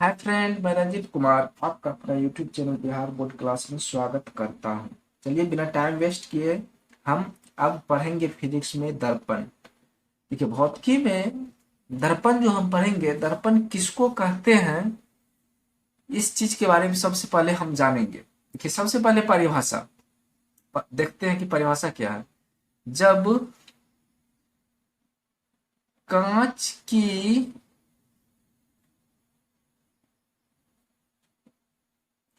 Hi friend, मैं रंजीत कुमार आपका अपना YouTube channel Bihar board class में स्वागत करता हूं। चलिए बिना टाइम वेस्ट किए हम अब पढ़ेंगे फिजिक्स में दर्पण। देखिए भौतिकी में दर्पण जो हम पढ़ेंगे, दर्पण किसको कहते हैं इस चीज के बारे में सबसे पहले हम जानेंगे। देखिए सबसे पहले परिभाषा देखते हैं कि परिभाषा क्या है। जब कांच की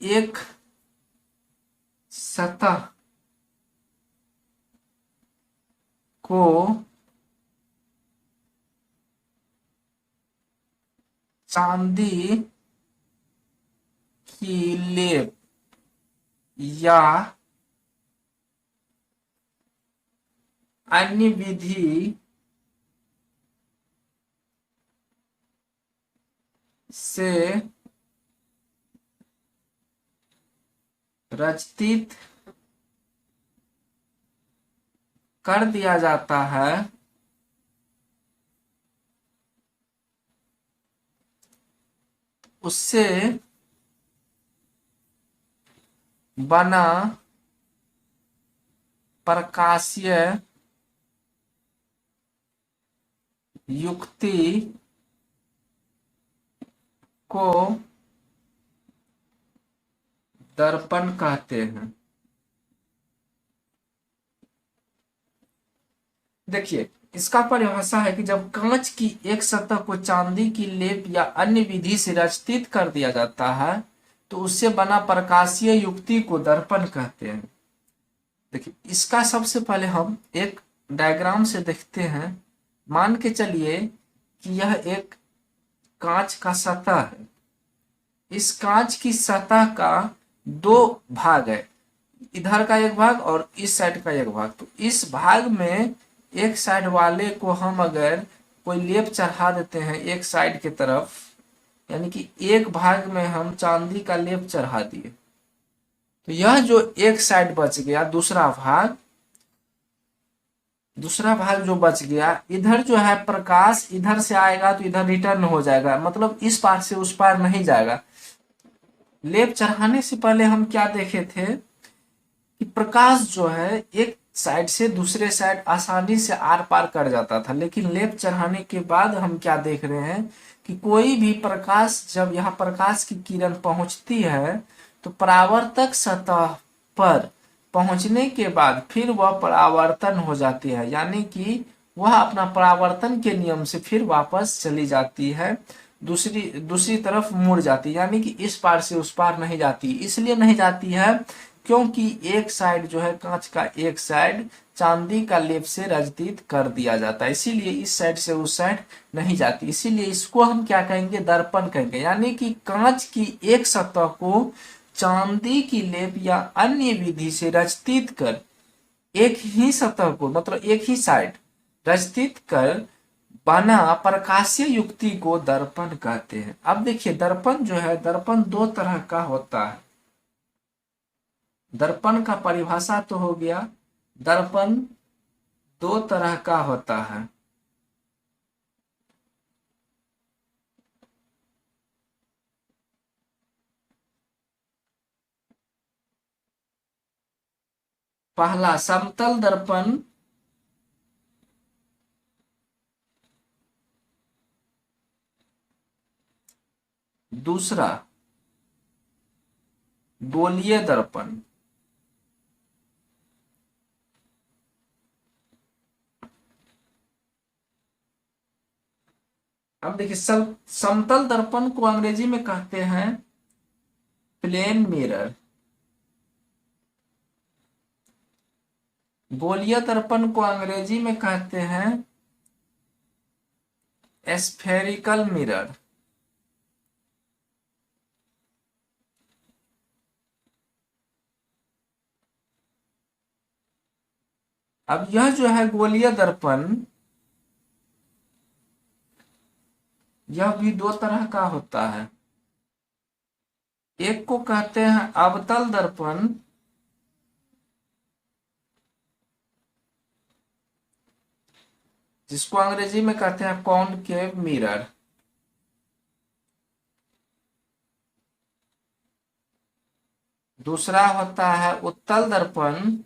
एक सतह को चांदी की लेप या अन्य विधि से रचित कर दिया जाता है, उससे बना प्रकाशीय युक्ति को दर्पण कहते हैं। देखिए इसका परिभाषा है कि जब कांच की एक सतह को चांदी की लेप या अन्य विधि से रचित कर दिया जाता है तो उससे बना प्रकाशीय युक्ति को दर्पण कहते हैं। देखिए इसका सबसे पहले हम एक डायग्राम से देखते हैं। मान के चलिए कि यह एक कांच का सतह है। इस कांच की सतह का दो भाग है, इधर का एक भाग और इस साइड का एक भाग। तो इस भाग में एक साइड वाले को हम अगर कोई लेप चढ़ा देते हैं एक साइड की तरफ, यानी कि एक भाग में हम चांदी का लेप चढ़ा दिए, तो यह जो एक साइड बच गया, दूसरा भाग जो बच गया, इधर जो है प्रकाश इधर से आएगा तो इधर रिटर्न हो जाएगा, मतलब इस पार से उस पार नहीं जाएगा। लेप चढ़ाने से पहले हम क्या देखे थे कि प्रकाश जो है एक साइड से दूसरे साइड आसानी से आर पार कर जाता था, लेकिन लेप चढ़ाने के बाद हम क्या देख रहे हैं कि कोई भी प्रकाश, जब यहाँ प्रकाश की किरण पहुंचती है तो परावर्तक सतह पर पहुंचने के बाद फिर वह परावर्तन हो जाती है, यानी कि वह अपना परावर्तन के नियम से फिर वापस चली जाती है, दूसरी दूसरी तरफ मुड़ जाती है, यानी कि इस पार से उस पार नहीं जाती। इसलिए नहीं जाती है क्योंकि एक साइड जो है कांच का एक साइड चांदी का लेप से रचित कर दिया जाता है, इसीलिए इस साइड से उस साइड नहीं जाती। इसीलिए इसको हम क्या कहेंगे, दर्पण कहेंगे। यानी कि कांच की एक सतह को चांदी की लेप या अन्य विधि से रचित कर एक ही सतह को, मतलब एक ही साइड रचित कर बना प्रकाशीय युक्ति को दर्पण कहते हैं। अब देखिए दर्पण जो है, दर्पण दो तरह का होता है। दर्पण का परिभाषा तो हो गया, दर्पण दो तरह का होता है। पहला समतल दर्पण, दूसरा गोलीय दर्पण। अब देखिए समतल दर्पण को अंग्रेजी में कहते हैं प्लेन मिरर। गोलीय दर्पण को अंग्रेजी में कहते हैं स्फेरिकल मिरर। अब यह जो है गोलीय दर्पण, यह भी दो तरह का होता है। एक को कहते हैं अवतल दर्पण, जिसको अंग्रेजी में कहते हैं कॉनकेव मिरर। दूसरा होता है उत्तल दर्पण,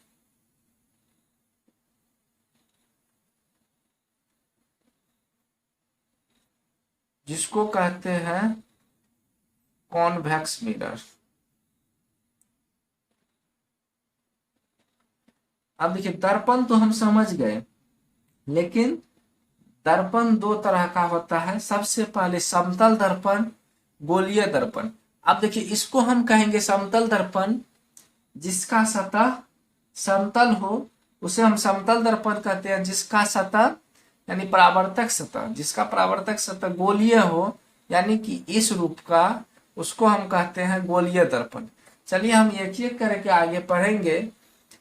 जिसको कहते हैं कॉन्वेक्स मिरर। अब देखिए दर्पण तो हम समझ गए, लेकिन दर्पण दो तरह का होता है। सबसे पहले समतल दर्पण, गोलीय दर्पण। अब देखिए इसको हम कहेंगे समतल दर्पण, जिसका सतह समतल हो उसे हम समतल दर्पण कहते हैं। जिसका सतह यानी परावर्तक सतह, जिसका परावर्तक सतह गोलीय हो यानी कि इस रूप का, उसको हम कहते हैं गोलीय दर्पण। चलिए हम एक एक करके आगे पढ़ेंगे।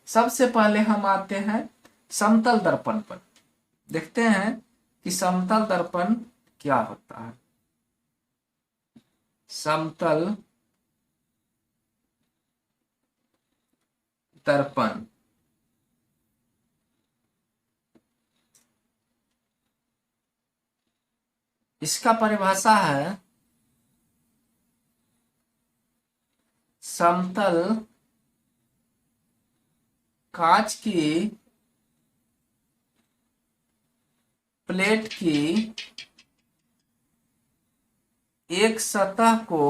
सबसे पहले हम आते हैं समतल दर्पण पर, देखते हैं कि समतल दर्पण क्या होता है। समतल दर्पण इसका परिभाषा है समतल कांच की प्लेट की एक सतह को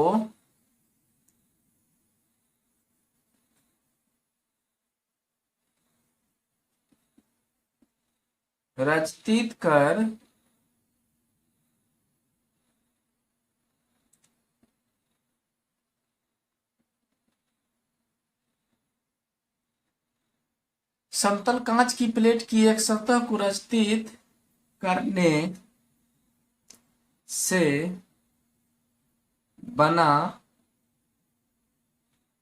रचित कर समतल कांच की प्लेट की एक सतह को रचित करने से बना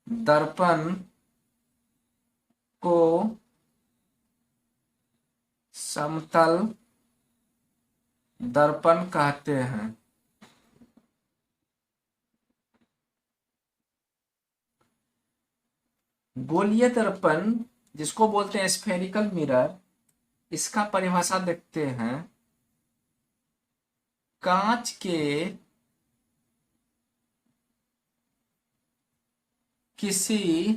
दर्पण को समतल दर्पण कहते हैं। गोलीय दर्पण जिसको बोलते हैं स्फेरिकल मिरर, इसका परिभाषा देखते हैं। कांच के किसी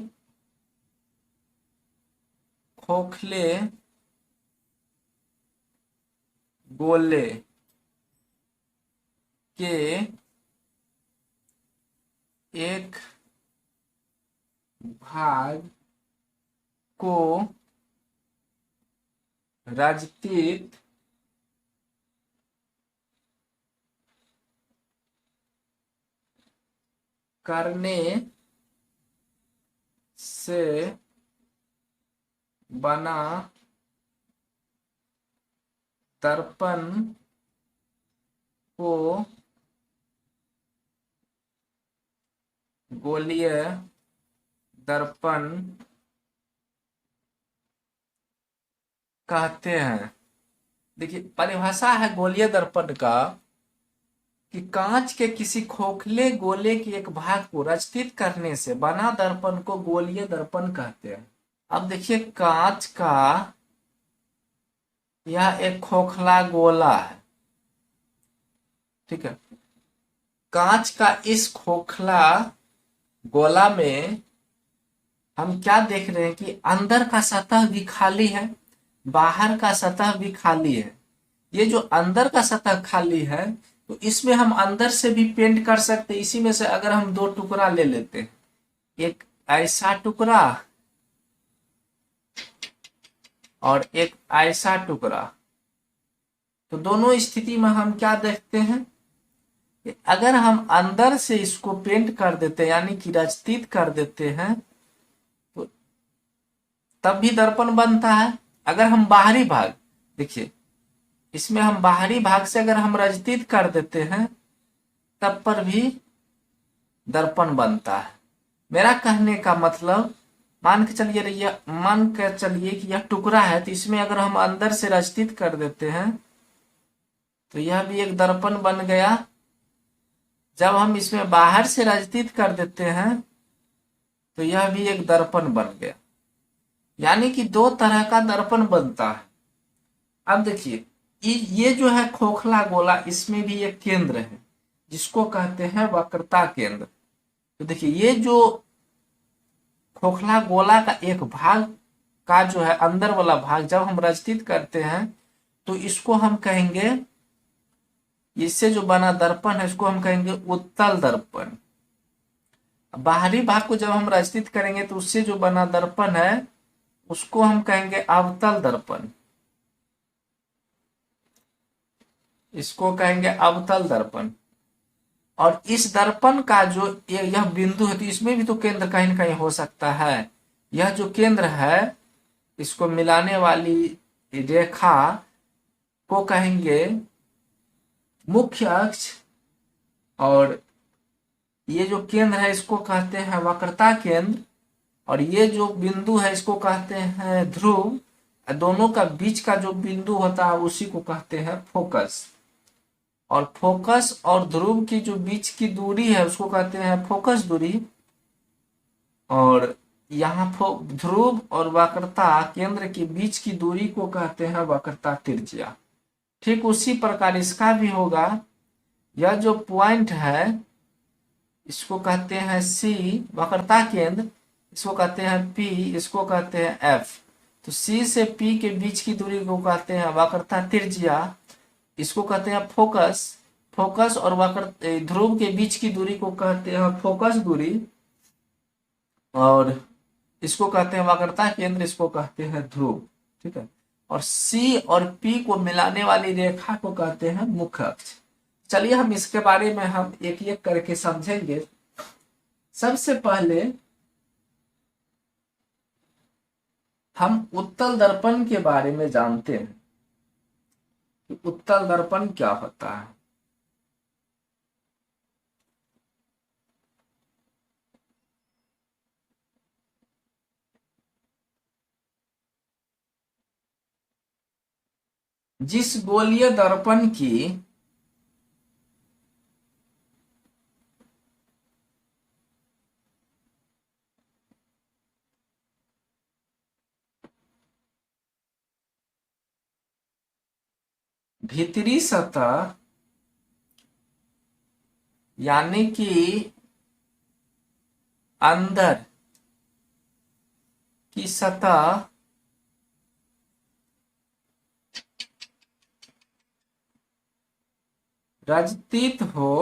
खोखले गोले के एक भाग को रचित करने से बना दर्पण को गोलीय दर्पण कहते हैं। देखिए परिभाषा है गोलीय दर्पण का कि कांच के किसी खोखले गोले के एक भाग को रचित करने से बना दर्पण को गोलीय दर्पण कहते हैं। अब देखिए कांच का यह एक खोखला गोला है, ठीक है। कांच का इस खोखला गोला में हम क्या देख रहे हैं कि अंदर का सतह भी खाली है, बाहर का सतह भी खाली है। ये जो अंदर का सतह खाली है तो इसमें हम अंदर से भी पेंट कर सकते हैं। इसी में से अगर हम दो टुकड़ा ले लेते हैं, एक ऐसा टुकड़ा और एक ऐसा टुकड़ा, तो दोनों स्थिति में हम क्या देखते हैं कि अगर हम अंदर से इसको पेंट कर देते हैं यानी कि रचित कर देते हैं तो तब भी दर्पण बनता है। अगर हम बाहरी भाग, देखिए इसमें हम बाहरी भाग से अगर हम रचित कर देते हैं तब पर भी दर्पण बनता है। मेरा कहने का मतलब, मान के चलिए कि यह टुकड़ा है, तो इसमें अगर हम अंदर से रचित कर देते हैं तो यह भी एक दर्पण बन गया। जब हम इसमें बाहर से रचित कर देते हैं तो यह भी एक दर्पण बन गया, यानी कि दो तरह का दर्पण बनता है। अब देखिए ये जो है खोखला गोला, इसमें भी एक केंद्र है जिसको कहते हैं वक्रता केंद्र। तो देखिए ये जो खोखला गोला का एक भाग का जो है अंदर वाला भाग जब हम रचित करते हैं तो इसको हम कहेंगे, इससे जो बना दर्पण है इसको हम कहेंगे उत्तल दर्पण। बाहरी भाग को जब हम रचित करेंगे तो उससे जो बना दर्पण है उसको हम कहेंगे अवतल दर्पण, इसको कहेंगे अवतल दर्पण। और इस दर्पण का जो यह बिंदु है तो इसमें भी तो केंद्र कहीं ना कहीं हो सकता है। यह जो केंद्र है इसको मिलाने वाली रेखा को कहेंगे मुख्य अक्ष, और ये जो केंद्र है इसको कहते हैं वक्रता केंद्र, और ये जो बिंदु है इसको कहते हैं ध्रुव। दोनों का बीच का जो बिंदु होता है उसी को कहते हैं फोकस, और फोकस और ध्रुव की जो बीच की दूरी है उसको कहते हैं फोकस दूरी। और यहाँ ध्रुव और वक्रता केंद्र के बीच की दूरी को कहते हैं वक्रता त्रिज्या। ठीक उसी प्रकार इसका भी होगा। यह जो पॉइंट है इसको कहते हैं सी वक्रता केंद्र, इसको कहते हैं पी, इसको कहते हैं एफ। तो सी से पी के बीच की दूरी को कहते हैं वक्रता त्रिज्या, इसको कहते हैं फोकस। फोकस और वक्र ध्रुव के बीच की दूरी को कहते हैं फोकस दूरी, और इसको कहते हैं वक्रता केंद्र, इसको कहते हैं ध्रुव। ठीक है, और सी और पी को मिलाने वाली रेखा को कहते हैं मुख्य अक्ष। चलिए हम इसके बारे में हम एक एक करके समझेंगे। सबसे पहले हम उत्तल दर्पण के बारे में जानते हैं कि उत्तल दर्पण क्या होता है। जिस गोलीय दर्पण की भीतरी सतह यानी कि अंदर की सतह रजतीत हो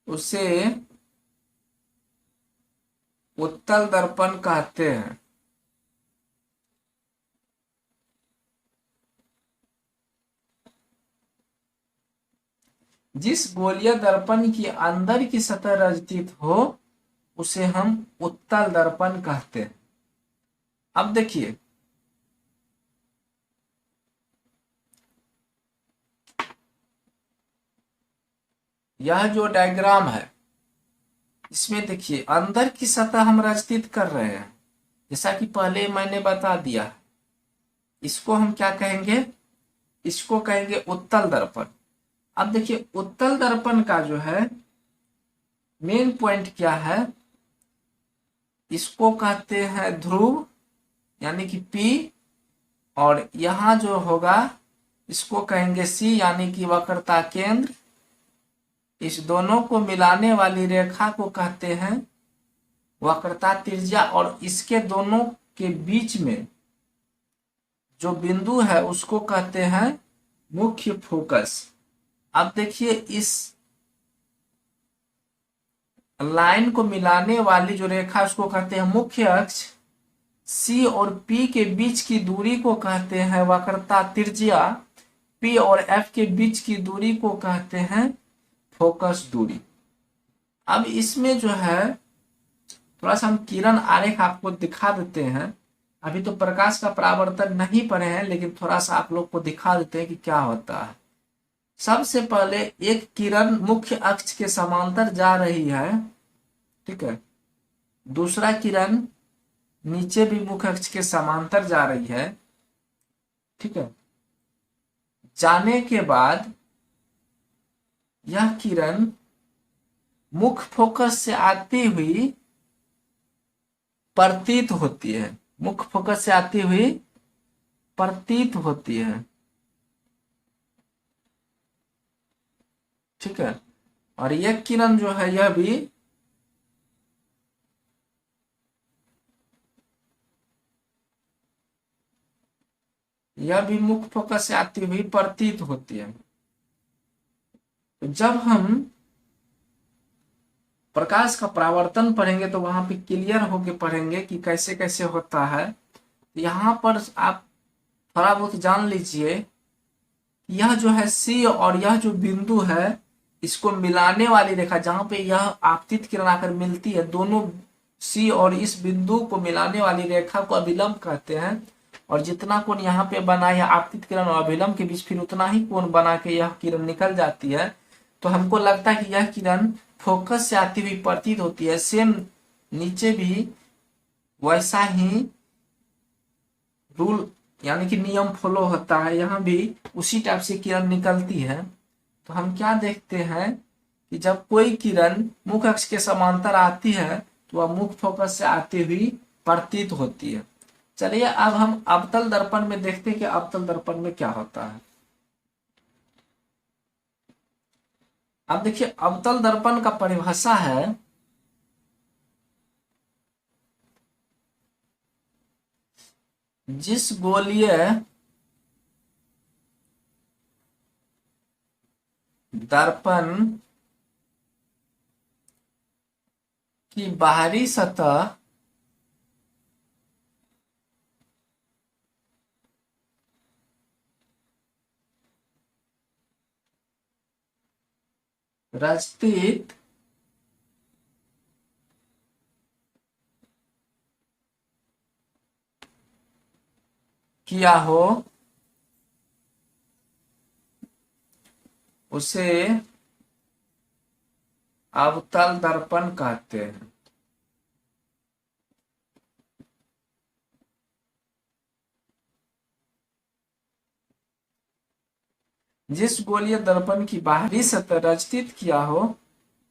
उसे उत्तल दर्पण कहते हैं। जिस गोलीय दर्पण की अंदर की सतह रजतीत हो उसे हम उत्तल दर्पण कहते हैं। अब देखिए यह जो डायग्राम है इसमें देखिए अंदर की सतह हम रजतीत कर रहे हैं, जैसा कि पहले मैंने बता दिया। इसको हम क्या कहेंगे, इसको कहेंगे उत्तल दर्पण। अब देखिए उत्तल दर्पण का जो है मेन पॉइंट क्या है, इसको कहते हैं ध्रुव यानी कि P, और यहां जो होगा इसको कहेंगे C यानी कि वक्रता केंद्र। इस दोनों को मिलाने वाली रेखा को कहते हैं वक्रता त्रिज्या, और इसके दोनों के बीच में जो बिंदु है उसको कहते हैं मुख्य फोकस। अब देखिए इस लाइन को मिलाने वाली जो रेखा उसको कहते हैं मुख्य अक्ष। C और P के बीच की दूरी को कहते हैं वक्रता त्रिज्या। P और F के बीच की दूरी को कहते हैं फोकस दूरी। अब इसमें जो है थोड़ा सा हम किरण आरेख आपको दिखा देते हैं। अभी तो प्रकाश का परावर्तन नहीं पड़े हैं, लेकिन थोड़ा सा आप लोग को दिखा देते हैं कि क्या होता है। सबसे पहले एक किरण मुख्य अक्ष के समांतर जा रही है, ठीक है। दूसरा किरण नीचे भी मुख्य अक्ष के समांतर जा रही है, ठीक है। जाने के बाद यह किरण मुख्य फोकस से आती हुई प्रतीत होती है, मुख्य फोकस से आती हुई प्रतीत होती है, ठीक है। और यह किरण जो है यह भी यह भी मुख्य फोकस से आती हुई प्रतीत होती है। तो जब हम प्रकाश का परावर्तन पढ़ेंगे तो वहां पे क्लियर होके पढ़ेंगे कि कैसे कैसे होता है। यहाँ पर आप थोड़ा बहुत जान लीजिए, यह जो है सी और यह जो बिंदु है, इसको मिलाने वाली रेखा जहां पे यह आपतित किरण आकर मिलती है, दोनों सी और इस बिंदु को मिलाने वाली रेखा को अभिलंब कहते हैं। और जितना कोण यहाँ पे बना है आपतित किरण और अभिलंब के बीच, फिर उतना ही कोण बना के यह किरण निकल जाती है। तो हमको लगता है कि यह किरण फोकस से आती हुई प्रतीत होती है। सेम नीचे भी वैसा ही रूल यानी कि नियम फॉलो होता है, यहाँ भी उसी टाइप से किरण निकलती है। तो हम क्या देखते हैं कि जब कोई किरण मुख्य अक्ष के समांतर आती है तो वह मुख्य फोकस से आती हुई प्रतीत होती है। चलिए अब हम अवतल दर्पण में देखते हैं कि अवतल दर्पण में क्या होता है। अब देखिए अवतल दर्पण का परिभाषा है, जिस गोलीय दर्पण की बाहरी सतह रचित किया हो उसे अवतल दर्पण कहते हैं। जिस गोलीय दर्पण की बाहरी सतह रचित किया हो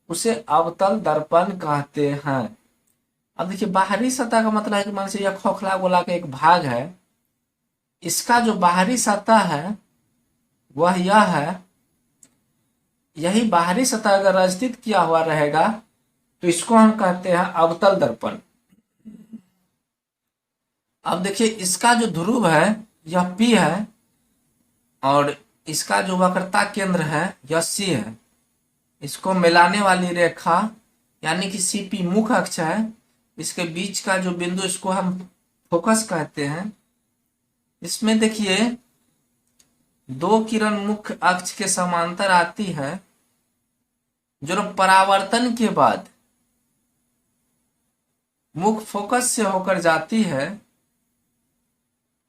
उसे अवतल दर्पण कहते हैं। अब देखिए बाहरी सतह का मतलब है कि मान लीजिए यह खोखला गोला का एक भाग है, इसका जो बाहरी सतह है वह यह है, यही बाहरी सतह अगर रचित किया हुआ रहेगा तो इसको हम कहते हैं अवतल दर्पण। अब देखिए इसका जो ध्रुव है यह P है और इसका जो वक्रता केंद्र है यह C है। इसको मिलाने वाली रेखा यानी कि CP मुख्य अक्ष है, इसके बीच का जो बिंदु इसको हम फोकस कहते हैं। इसमें देखिए दो किरण मुख्य अक्ष के समांतर आती है, जो परावर्तन के बाद मुख्य फोकस से होकर जाती है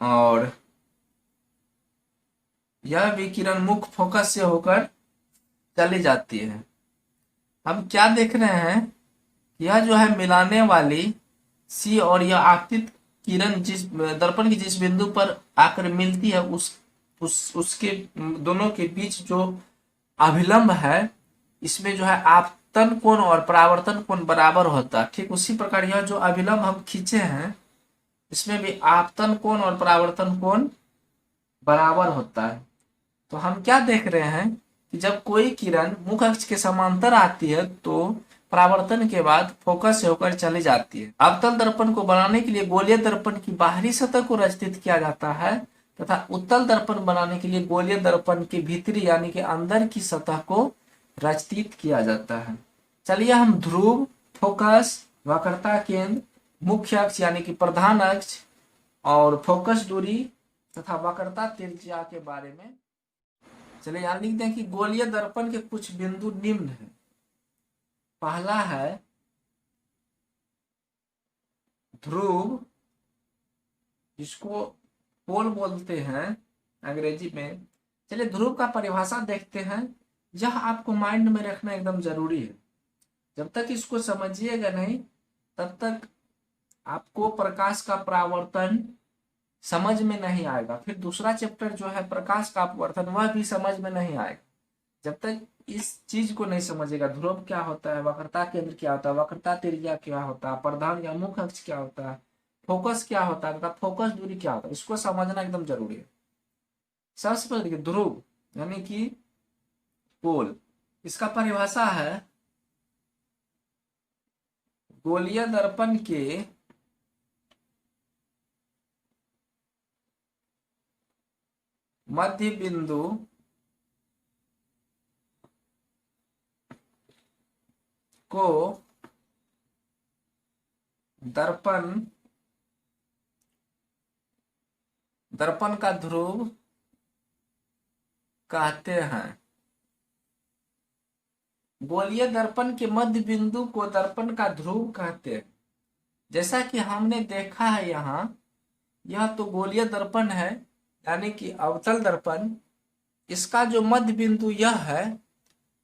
और यह भी किरण मुख्य फोकस से होकर चली जाती है। हम क्या देख रहे हैं, यह जो है मिलाने वाली सी और यह आपतित किरण जिस दर्पण की जिस बिंदु पर आकर मिलती है उसके दोनों के बीच जो अभिलंब है, इसमें जो है आपतन कोण और परावर्तन कोण बराबर होता है। ठीक उसी प्रकार यह जो अभिलंब हम खींचे हैं इसमें भी आपतन कोण और परावर्तन कोण बराबर होता है। तो हम क्या देख रहे हैं कि जब कोई किरण मुख्य अक्ष के समांतर आती है तो परावर्तन के बाद फोकस से होकर चली जाती है। अवतल दर्पण को बनाने के लिए गोलीय दर्पण की बाहरी सतह को रचित किया जाता है तथा उत्तल दर्पण बनाने के लिए गोलीय दर्पण की भीतरी यानी कि अंदर की सतह को रचित किया जाता है। चलिए हम ध्रुव, फोकस, वक्रता केंद्र, मुख्य अक्ष यानी कि प्रधान अक्ष और फोकस दूरी तथा वक्रता त्रिज्या के बारे में चलिए यहां लिखते हैं कि गोलीय दर्पण के कुछ बिंदु निम्न है। पहला है ध्रुव, जिसको पोल बोलते हैं अंग्रेजी में। चलिए ध्रुव का परिभाषा देखते हैं। यह आपको माइंड में रखना एकदम जरूरी है। जब तक इसको समझिएगा नहीं तब तक आपको प्रकाश का परावर्तन समझ में नहीं आएगा। फिर दूसरा चैप्टर जो है प्रकाश का अपवर्तन, वह भी समझ में नहीं आएगा जब तक इस चीज को नहीं समझेगा। ध्रुव क्या होता है, वक्रता केंद्र क्या होता है, वक्रता त्रिज्या क्या होता है, प्रधान या मुख्य अक्ष क्या होता है, फोकस क्या होता है तथा फोकस दूरी क्या होता है, इसको समझना एकदम जरूरी है। सबसे पहले देखिए ध्रुव यानी कि पोल, इसका परिभाषा है गोलीय दर्पण के मध्य बिंदु को दर्पण दर्पण का ध्रुव कहते हैं। गोलीय दर्पण के मध्य बिंदु को दर्पण का ध्रुव कहते हैं। जैसा कि हमने देखा है यहाँ, यह तो गोलीय दर्पण है, यानी कि अवतल दर्पण। इसका जो मध्य बिंदु यह है,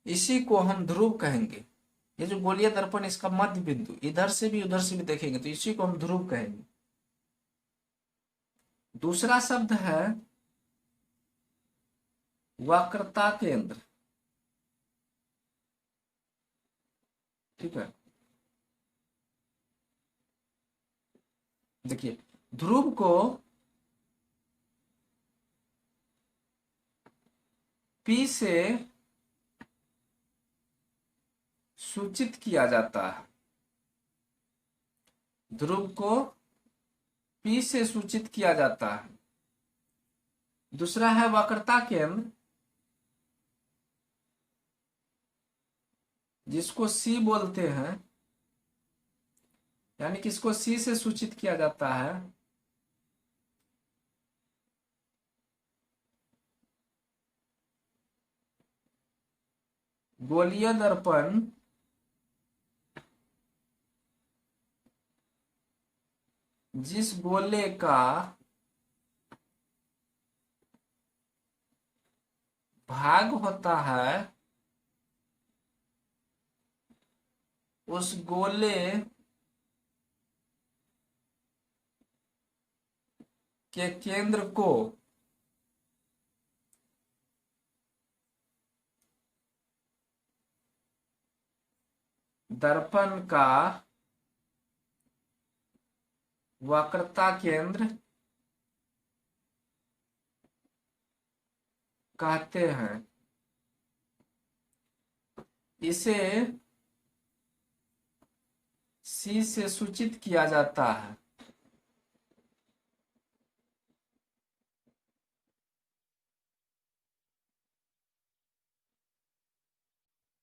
इसी को हम ध्रुव कहेंगे। ये जो गोलीय दर्पण, इसका मध्य बिंदु इधर से भी उधर से भी देखेंगे तो इसी को हम ध्रुव कहेंगे। दूसरा शब्द है वक्रता केंद्र। ठीक है, देखिए ध्रुव को P से सूचित किया जाता है। ध्रुव को P से सूचित किया जाता है। दूसरा है वक्रता केंद्र, जिसको C बोलते हैं, यानी कि इसको C से सूचित किया जाता है। गोलीय दर्पण जिस गोले का भाग होता है, उस गोले के केंद्र को दर्पण का वक्रता केंद्र कहते हैं। इसे C से सूचित किया जाता है।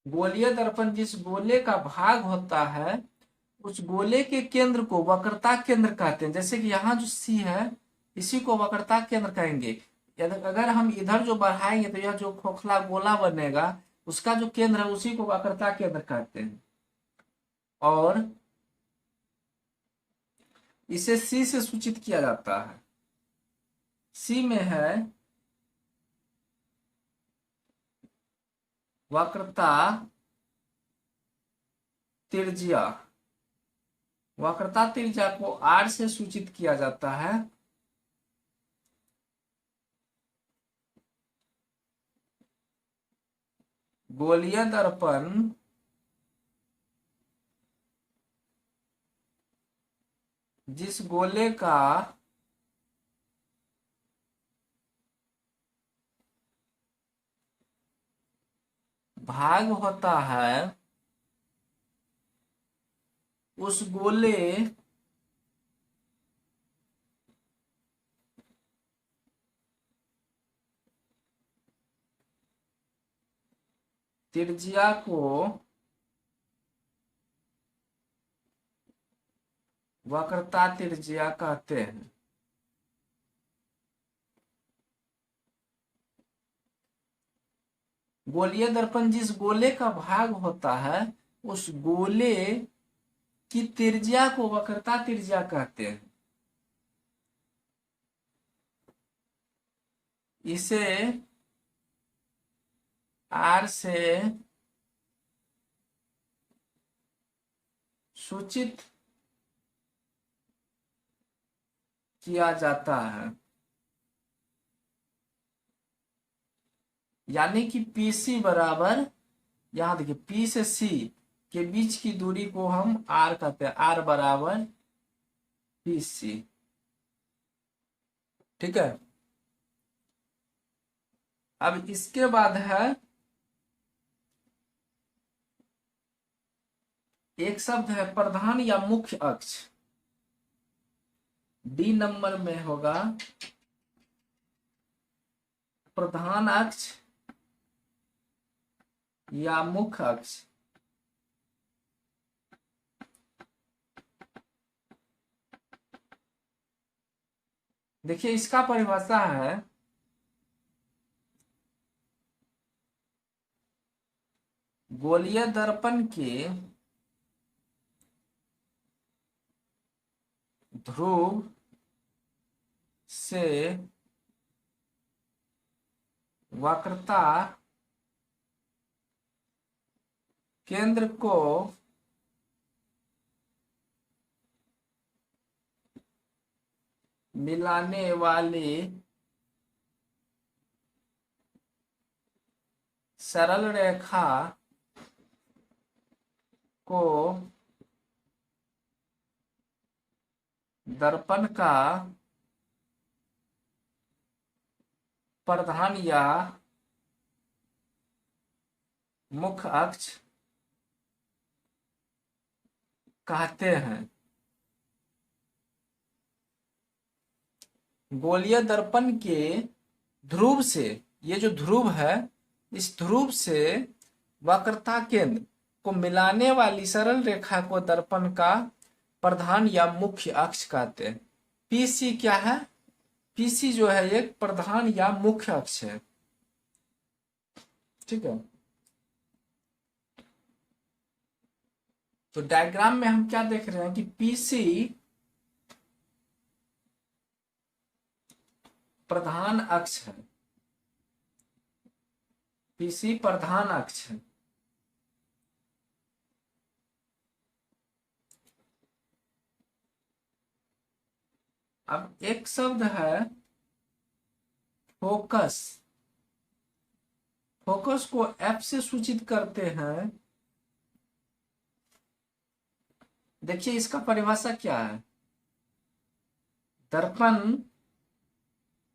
गोलीय दर्पण जिस गोले का भाग होता है, उस गोले के केंद्र को वक्रता केंद्र कहते हैं। जैसे कि यहाँ जो C है, इसी को वक्रता केंद्र कहेंगे। अगर हम इधर जो बढ़ाएंगे तो यह जो खोखला गोला बनेगा, उसका जो केंद्र है उसी को वक्रता केंद्र कहते हैं। और इसे C से सूचित किया जाता है। C में है वक्रता त्रिज्या। वक्रता त्रिज्या को R से सूचित किया जाता है। गोलीय दर्पण जिस गोले का भाग होता है, उस गोले त्रिज्या को वक्रता त्रिज्या कहते हैं। गोलीय दर्पण जिस गोले का भाग होता है, उस गोले की त्रिज्या को वक्रता त्रिज्या कहते हैं। इसे R से सूचित किया जाता है। यानी कि PC बराबर, यहां देखिए P से C के बीच की दूरी को हम R कहते हैं। R बराबर PC। ठीक है, अब इसके बाद है एक शब्द है प्रधान या मुख्य अक्ष। D नंबर में होगा प्रधान अक्ष या मुख्य अक्ष। देखिए इसका परिभाषा है गोलीय दर्पण के ध्रुव से वक्रता केंद्र को मिलाने वाली सरल रेखा को दर्पण का प्रधान या मुख्य अक्ष कहते हैं। गोलीय दर्पण के ध्रुव से, ये जो ध्रुव है, इस ध्रुव से वक्रता केंद्र को मिलाने वाली सरल रेखा को दर्पण का प्रधान या मुख्य अक्ष कहते हैं। पीसी क्या है? पीसी जो है एक प्रधान या मुख्य अक्ष है। ठीक है, तो डायग्राम में हम क्या देख रहे हैं कि पीसी प्रधान अक्ष है, पीसी प्रधान अक्ष है। अब एक शब्द है फोकस। फोकस को एफ से सूचित करते हैं। देखिए इसका परिभाषा क्या है? दर्पण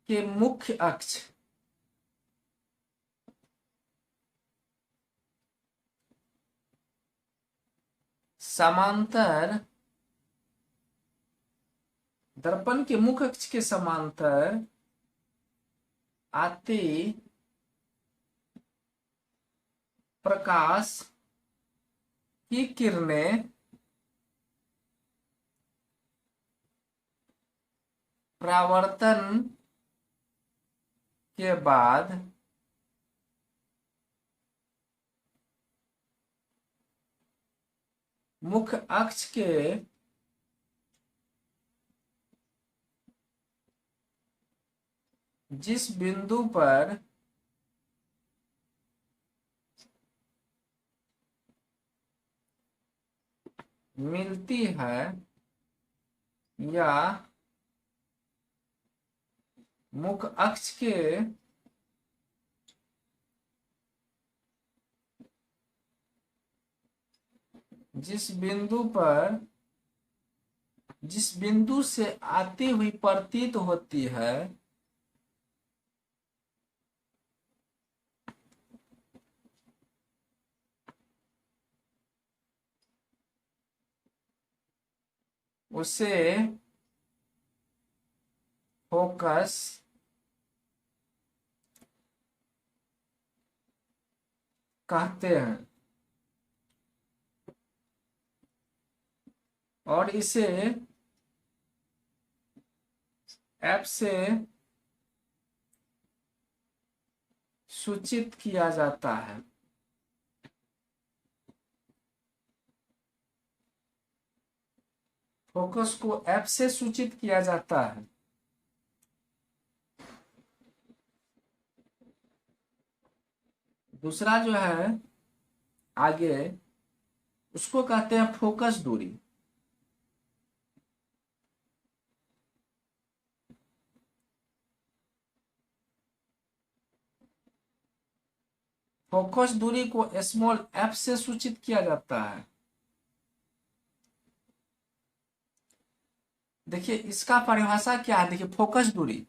के मुख्य अक्ष समांतर, दर्पण के मुख्य अक्ष के समांतर आती प्रकाश की किरणें परावर्तन के बाद मुख्य अक्ष के जिस बिंदु पर मिलती है या मुख्य अक्ष के जिस बिंदु से आती हुई प्रतीत होती है उसे फोकस कहते हैं और इसे एफ से सूचित किया जाता है। फोकस को एफ से सूचित किया जाता है। दूसरा जो है आगे, उसको कहते हैं फोकस दूरी। फोकस दूरी को स्मॉल एफ से सूचित किया जाता है। देखिए इसका परिभाषा क्या है? देखिए फोकस दूरी,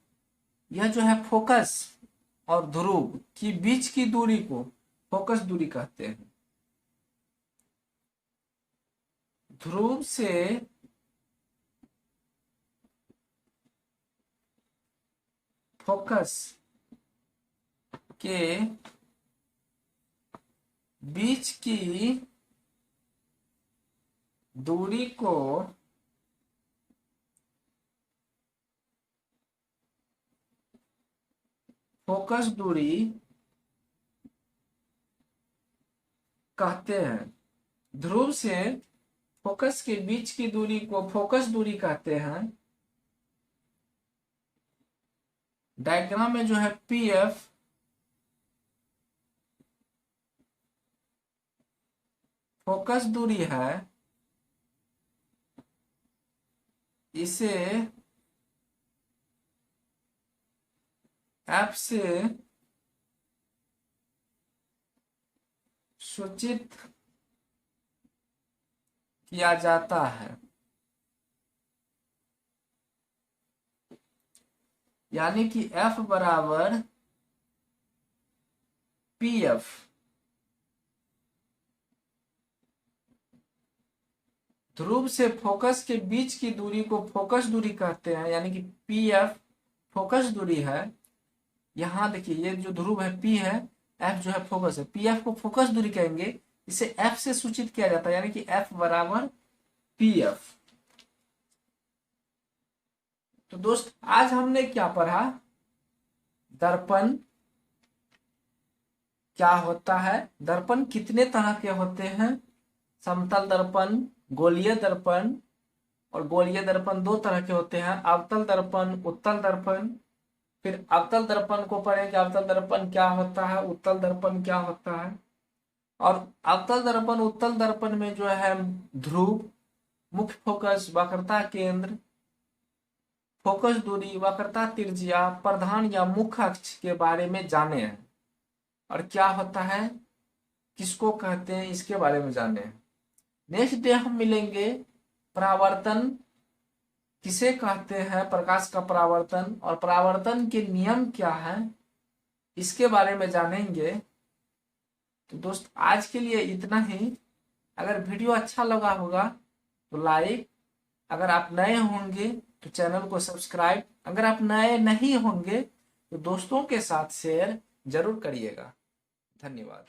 यह जो है फोकस और ध्रुव की बीच की दूरी को फोकस दूरी कहते हैं। ध्रुव से फोकस के बीच की दूरी को फोकस दूरी कहते हैं। ध्रुव से फोकस के बीच की दूरी को फोकस दूरी कहते हैं। डायग्राम में जो है पी एफ फोकस दूरी है, इसे एफ से सूचित किया जाता है। यानी कि एफ बराबर पी एफ। ध्रुव से फोकस के बीच की दूरी को फोकस दूरी कहते हैं, यानी कि पी एफ फोकस दूरी है। यहां देखिए ये जो ध्रुव है पी है, एफ जो है फोकस है, पी एफ को फोकस दूरी कहेंगे, इसे एफ से सूचित किया जाता है, यानी कि एफ बराबर पी एफ। तो दोस्त आज हमने क्या पढ़ा? दर्पण क्या होता है, दर्पण कितने तरह के होते हैं, समतल दर्पण, गोलीय दर्पण, और गोलीय दर्पण दो तरह के होते हैं, अवतल दर्पण, उत्तल दर्पण। फिर अवतल दर्पण को पढ़ेंगे, अवतल दर्पण क्या होता है, उत्तल दर्पण क्या होता है। और अवतल दर्पण उत्तल दर्पण में जो है ध्रुव, मुख्य फोकस, वक्रता केंद्र, फोकस दूरी, वक्रता त्रिज्या, प्रधान या मुख्य अक्ष के बारे में जाने हैं, और क्या होता है, किसको कहते हैं, इसके बारे में जाने हैं। नेक्स्ट डे हम मिलेंगे परावर्तन किसे कहते हैं, प्रकाश का परावर्तन, और परावर्तन के नियम क्या है, इसके बारे में जानेंगे। तो दोस्त आज के लिए इतना ही। अगर वीडियो अच्छा लगा होगा तो लाइक, अगर आप नए होंगे तो चैनल को सब्सक्राइब, अगर आप नए नहीं होंगे तो दोस्तों के साथ शेयर जरूर करिएगा। धन्यवाद।